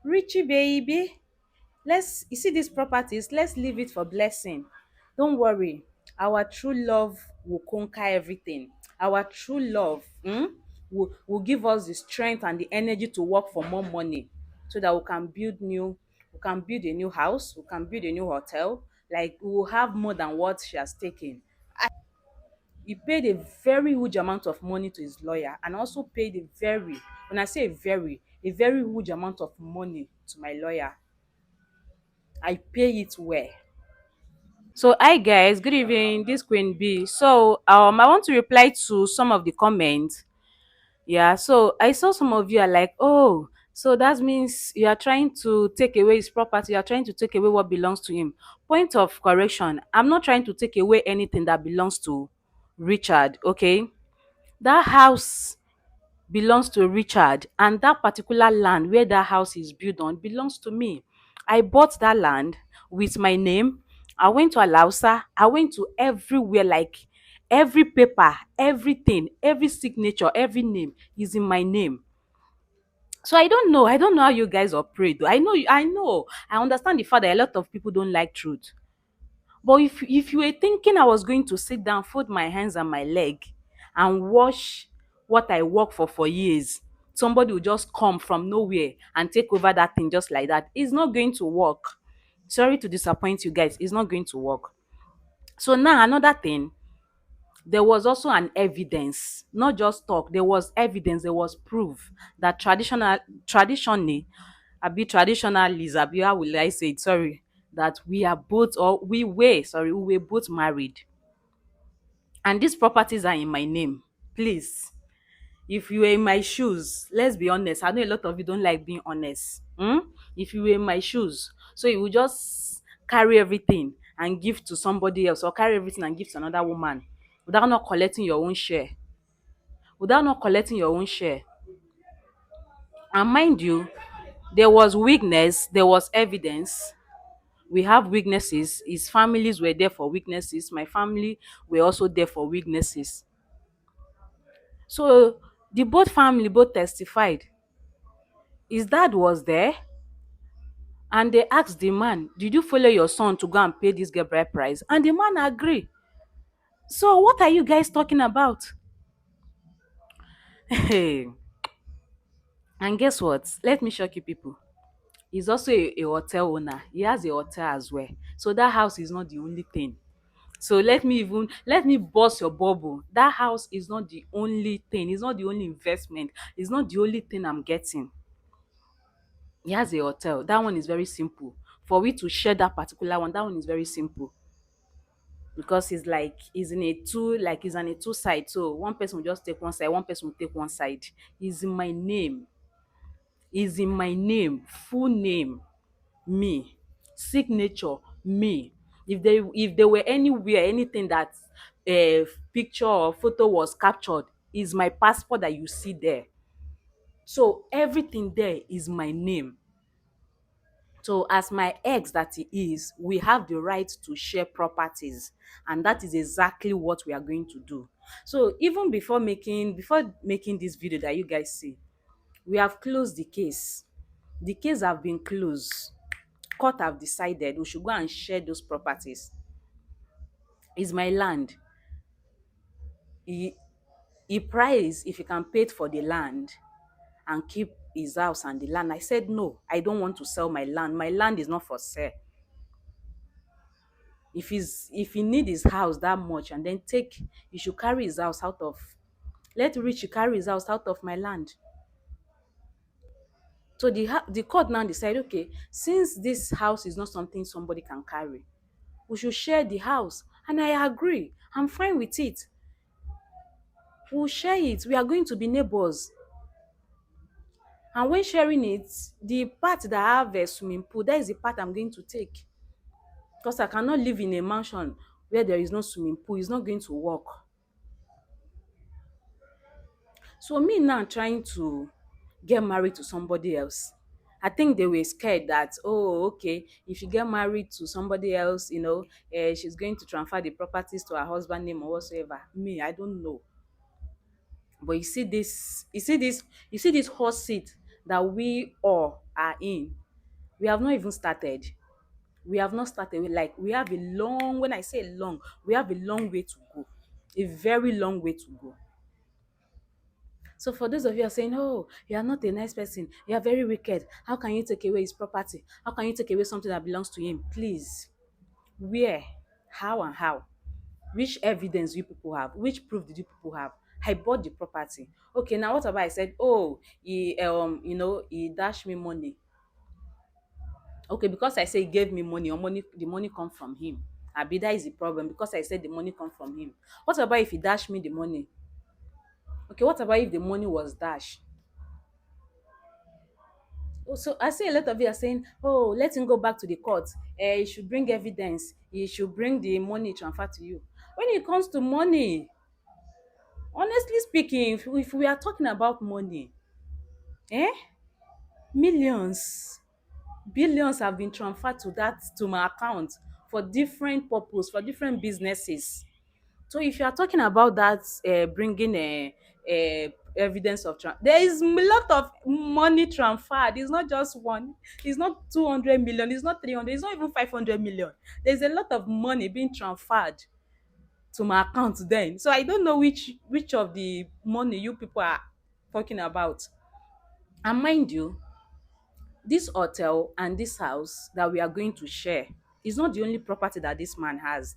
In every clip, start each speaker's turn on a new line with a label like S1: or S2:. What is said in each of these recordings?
S1: Richie baby, let's you see these properties, let's leave it for blessing. Don't worry, our true love will conquer everything. Our true love will give us the strength and the energy to work for more money so that we can build a new house, we can build a new hotel, like we will have more than what she has taken. He paid a very huge amount of money to his lawyer and also paid a very, when I say a very huge amount of money to my lawyer. I pay it well. So hi guys, good evening. This Queen B. So I want to reply to some of the comments. Yeah, so I saw some of you are like, oh, so that means you are trying to take away his property, you are trying to take away what belongs to him. Point of correction, I'm not trying to take away anything that belongs to Richard, okay? That house belongs to Richard, and that particular land where that house is built on belongs to me. I bought that land with my name. I went to Alausa. I went to everywhere, like every paper, everything, every signature, every name is in my name. So I don't know. I don't know how you guys operate. Though. I know. I understand the fact that a lot of people don't like truth. But if you were thinking I was going to sit down, fold my hands and my leg, and watch what I work for years, somebody will just come from nowhere and take over that thing just like that. It's not going to work. Sorry to disappoint you guys. It's not going to work. So now another thing, there was also an evidence, not just talk. There was evidence. There was proof that traditionally, traditionalists, abi how will I say it? Sorry, that we are both or we were both married, and these properties are in my name. Please, if you were in my shoes, let's be honest. I know a lot of you don't like being honest. If you were in my shoes, so you would just carry everything and give to somebody else, or carry everything and give to another woman without not collecting your own share. Without not collecting your own share. And mind you, there was weakness, there was evidence. We have weaknesses. His families were there for weaknesses. My family were also there for weaknesses. So the both family both testified. His dad was there, and they asked the man, "Did you follow your son to go and pay this girl bride price?" And the man agreed. So what are you guys talking about? And guess what? Let me shock you people. He's also a hotel owner. He has a hotel as well. So that house is not the only thing. So let me burst your bubble. That house is not the only thing. It's not the only investment. It's not the only thing I'm getting. He has a hotel. That one is very simple. For we to share that particular one, that one is very simple. Because it's like it's on a two side. So one person will just take one side, one person will take one side. It's in my name. It's in my name, full name. Me. Signature, me. If there were anywhere anything that picture or photo was captured, is my passport that you see there. So everything there is my name. So as my ex that he is, we have the right to share properties, and that is exactly what we are going to do. So even before making this video that you guys see, we have closed the case. The case have been closed. Court have decided we should go and share those properties. It's my land. He price if he can pay it for the land and keep his house and the land. I said no, I don't want to sell my land. My land is not for sale. If he need his house that much, and then he should carry his house out of, let Richie carry his house out of my land. So the court now decide, okay, since this house is not something somebody can carry, we should share the house. And I agree. I'm fine with it. We'll share it. We are going to be neighbors. And when sharing it, the part that have a swimming pool, that is the part I'm going to take. Because I cannot live in a mansion where there is no swimming pool. It's not going to work. So me now trying to get married to somebody else. I think they were scared that, oh, okay, if you get married to somebody else, she's going to transfer the properties to her husband name or whatsoever. Me, I don't know. But you see this hot seat that we all are in, we have not even started. We have not started. Like, we have a long, when I say long, we have a long way to go. A very long way to go. So for those of you who are saying, oh, you are not a nice person, you are very wicked, how can you take away his property? How can you take away something that belongs to him? Please, where, how, and how? Which evidence you people have? Which proof did you people have? I bought the property. Okay, now what about I said, oh, he dashed me money. Okay, because I say he gave me money, or money, the money come from him. Abi, that is the problem, because I said the money come from him. What about if he dashed me the money? Okay, what about if the money was dashed? Oh, so I see a lot of you are saying, oh, let him go back to the court. He should bring evidence. He should bring the money transferred to you. When it comes to money, honestly speaking, if we are talking about money, eh, millions, billions have been transferred to my account for different purpose, for different businesses. So if you are talking about that, bringing evidence of there is a lot of money transferred. It's not just one. It's not 200 million. It's not 300. It's not even 500 million. There's a lot of money being transferred to my account then. So I don't know which of the money you people are talking about. And mind you, this hotel and this house that we are going to share is not the only property that this man has.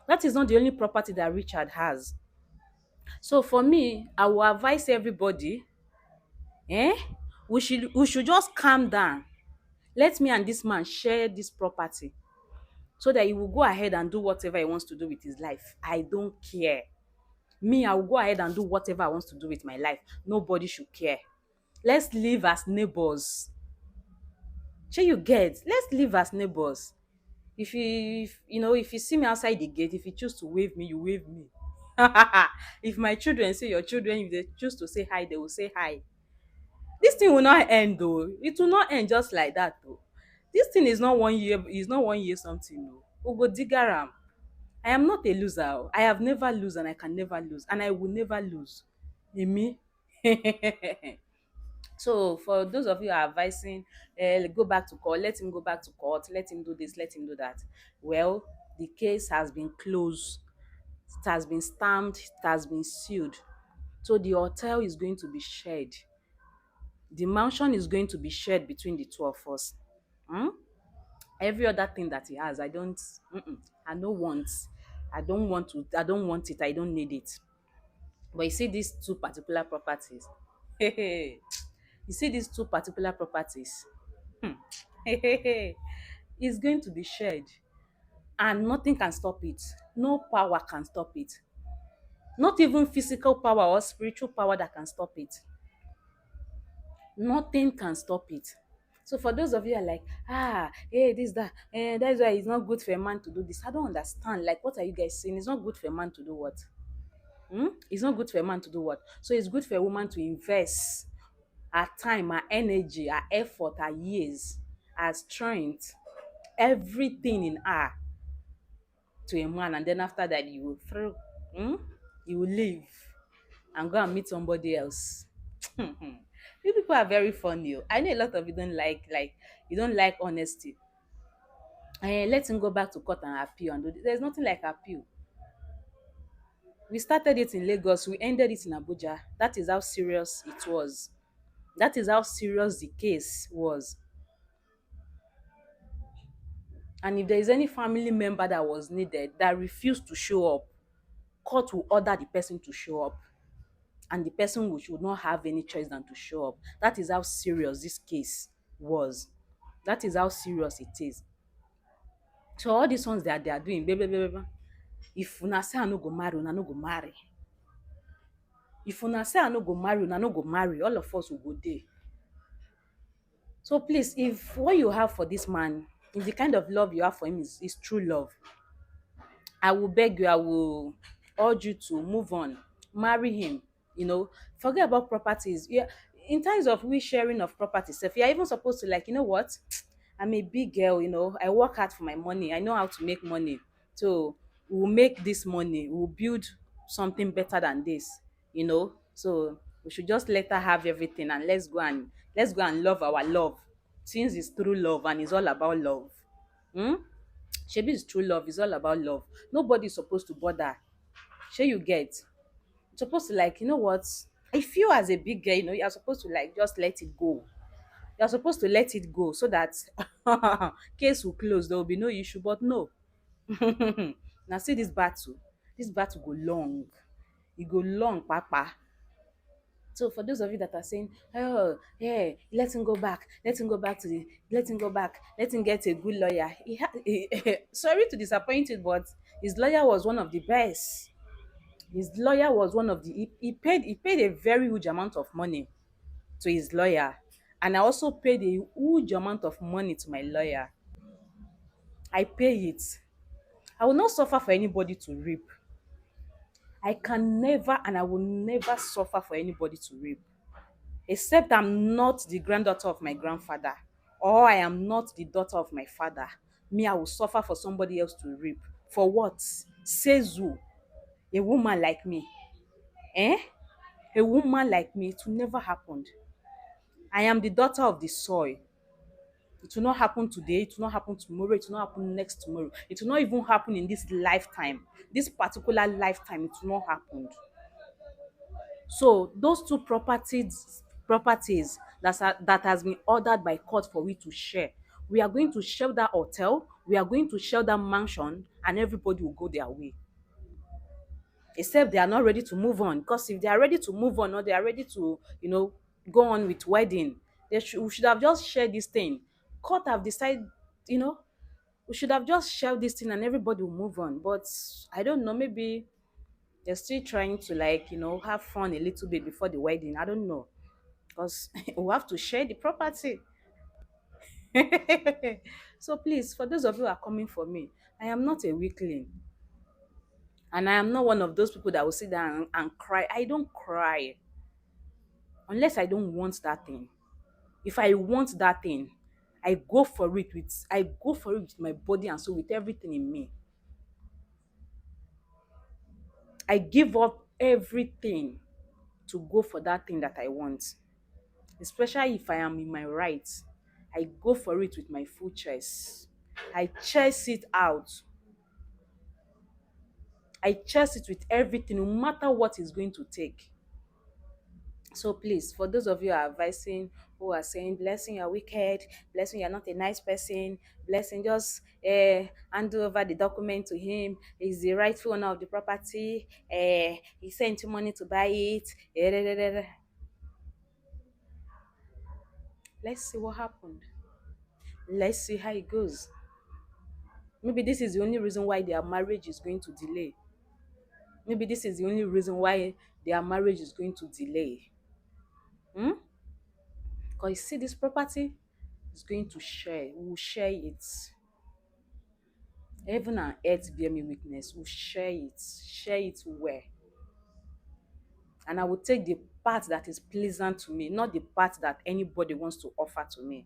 S1: That is not the only property that Richard has. So for me, I will advise everybody, eh, we should just calm down. Let me and this man share this property so that he will go ahead and do whatever he wants to do with his life. I don't care. Me, I will go ahead and do whatever I want to do with my life. Nobody should care. Let's live as neighbors. Shey you get? Let's live as neighbors. If you see me outside the gate, if you choose to wave me, you wave me. If my children see your children, if they choose to say hi, they will say hi. This thing will not end though. It will not end just like that though. This thing is not 1 year, is not 1 year something o. We go dig am. I am not a loser o. I have never lose and I can never lose and I will never lose. Emi. So for those of you who are advising, go back to court, let him go back to court, let him do this, let him do that. Well, the case has been closed, it has been stamped, it has been sealed. So the hotel is going to be shared. The mansion is going to be shared between the two of us. Hmm? Every other thing that he has, I don't, I don't want. I don't want it, I don't need it. But you see these two particular properties. You see these two particular properties. Hmm. It's going to be shared and nothing can stop it. No power can stop it. Not even physical power or spiritual power that can stop it. Nothing can stop it. So for those of you who are like, hey, this, that, that's why it's not good for a man to do this. I don't understand. Like, what are you guys saying? It's not good for a man to do what? It's not good for a man to do what? So it's good for a woman to invest her time, her energy, her effort, her years, her strength, everything in her to a man, and then after that you will throw, you will leave and go and meet somebody else. You people are very funny o. I know a lot of you don't like you don't like honesty. Let him go back to court and appeal and do this. There's nothing like appeal. We started it in Lagos, we ended it in Abuja. That is how serious it was. That is how serious the case was. And if there is any family member that was needed that refused to show up, court will order the person to show up. And the person would not have any choice than to show up. That is how serious this case was. That is how serious it is. So all these ones that they are doing, blah, blah, blah, blah, if una say I no go marry, una no go marry. If una say I no go marry, una no go marry, all of us will go there. So please, if what you have for this man, if the kind of love you have for him is true love, I will beg you, I will urge you to move on, marry him, forget about properties. Yeah, in terms of we sharing of properties, if you're even supposed to, like, you know what, I'm a big girl, I work hard for my money, I know how to make money. So we'll make this money, we'll build something better than this. So We should just let her have everything, and let's go and love our love. Since it's true love and it's all about love. Hmm? Shebi it's true love, it's all about love. Nobody is supposed to bother. Shey you get? You're supposed to, like, you know what? I feel as a big girl, you're supposed to, like, just let it go. You're supposed to let it go so that case will close, there will be no issue. But no. Now see this battle go long. E go long papa. So for those of you that are saying, oh yeah, let him go back, let him get a good lawyer. Sorry to disappoint you, but his lawyer was one of the best. His lawyer was one of the he paid a very huge amount of money to his lawyer, and I also paid a huge amount of money to my lawyer. I pay it. I will not suffer for anybody to reap. I can never and I will never suffer for anybody to reap. Except I'm not the granddaughter of my grandfather, or I am not the daughter of my father. Me, I will suffer for somebody else to reap. For what? Says who? A woman like me. Eh? A woman like me. It will never happen. I am the daughter of the soil. It will not happen today. It will not happen tomorrow. It will not happen next tomorrow. It will not even happen in this lifetime. This particular lifetime, it will not happen. So those two properties that has been ordered by court for we to share. We are going to share that hotel, we are going to share that mansion, and everybody will go their way. Except they are not ready to move on. Because if they are ready to move on, or they are ready to, go on with wedding, we should have just shared this thing. Court have decided, you know, we should have just shared this thing and everybody will move on. But I don't know, maybe they're still trying to, like, have fun a little bit before the wedding. I don't know. Because we have to share the property. So please, for those of you who are coming for me, I am not a weakling. And I am not one of those people that will sit down and cry. I don't cry unless I don't want that thing. If I want that thing, I go for it with my body and soul, with everything in me. I give up everything to go for that thing that I want. Especially if I am in my right. I go for it with my full chest. I chase it out. I chase it with everything, no matter what it's going to take. So please, for those of you who are saying, Blessing, you're wicked, Blessing, you're not a nice person, Blessing, just hand over the document to him. He's the rightful owner of the property. He sent you money to buy it. Let's see what happened. Let's see how it goes. Maybe this is the only reason why their marriage is going to delay. Maybe this is the only reason why their marriage is going to delay. Hmm? Because you see, this property is going to share. We will share it. Heaven and earth bear me witness. We'll share it. Share it well. And I will take the part that is pleasant to me, not the part that anybody wants to offer to me.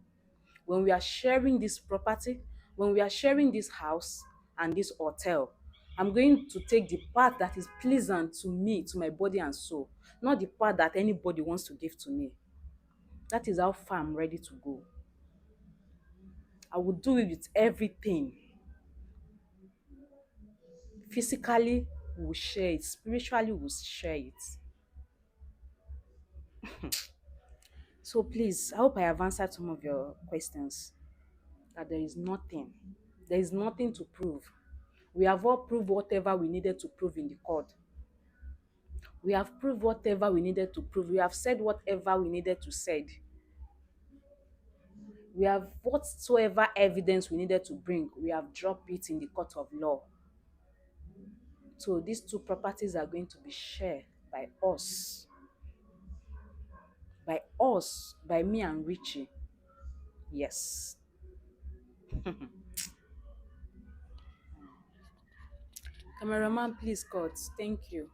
S1: When we are sharing this property, when we are sharing this house and this hotel, I'm going to take the part that is pleasant to me, to my body and soul, not the part that anybody wants to give to me. That is how far I'm ready to go. I will do it with everything. Physically, we'll share it. Spiritually, we'll share it. So please, I hope I have answered some of your questions. That there is nothing to prove. We have all proved whatever we needed to prove in the court. We have proved whatever we needed to prove. We have said whatever we needed to said. We have whatsoever evidence we needed to bring. We have dropped it in the court of law. So these two properties are going to be shared by us. By us, by me and Richie. Yes. Cameraman, please cut. Thank you.